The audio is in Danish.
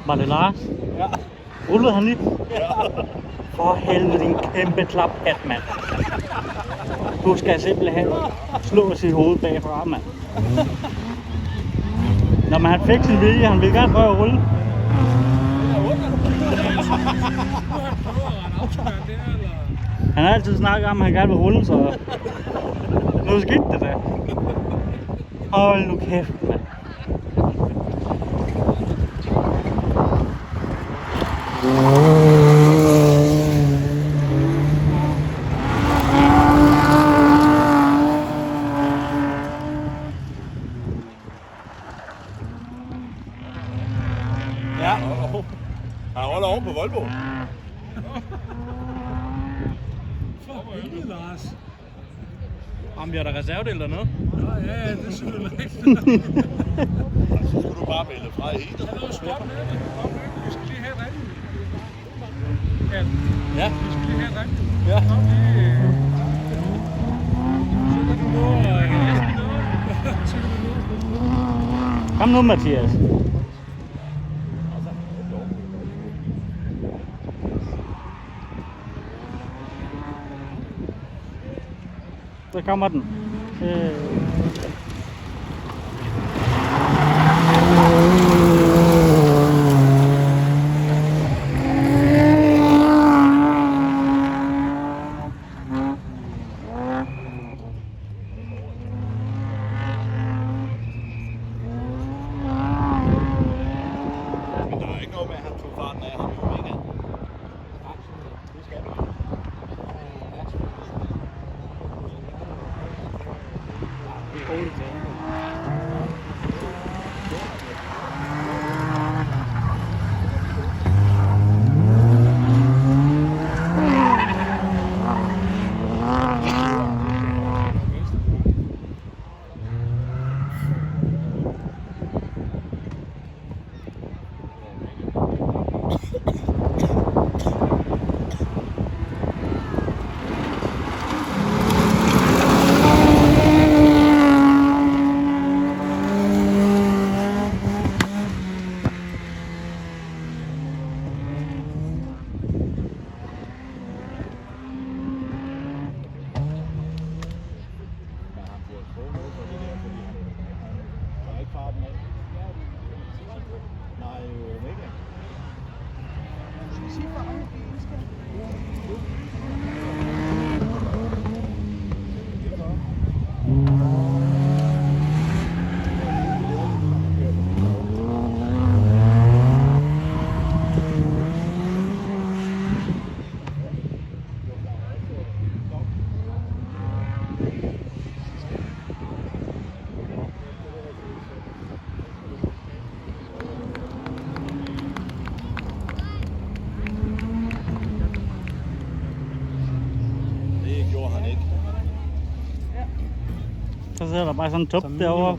Var det Lars? Ja. Rullede han lige? Ja. For helvede, din kæmpe klaphat, mand. Du skal simpelthen slå sit hoved bagfra, mand. Når man han fik sin vilje, han ville gerne prøve at rulle. Han har altid snakket om, at han gerne vil rulle, så nu skete det da. Hold nu kæft, mand. Ja. Han ruller oven på Volvo. For helvede, Lars. Om vi har der reservedel dernede? Ja, det synes jeg ikke. Så skulle du bare melde fra i heatet. Hallo, stop med det. Vi skal lige have ringen. Ja. Vi skal lige have ringen. Ja. Kom lige. Så kan du nå at så kan du nå. Kom nu, Mathias. Så kommer den. Men der er ikke noget med, at han tog farten af ham i weekenden. Det skal du. Nej, ikke. Så sidder der bare sådan en tup derovre.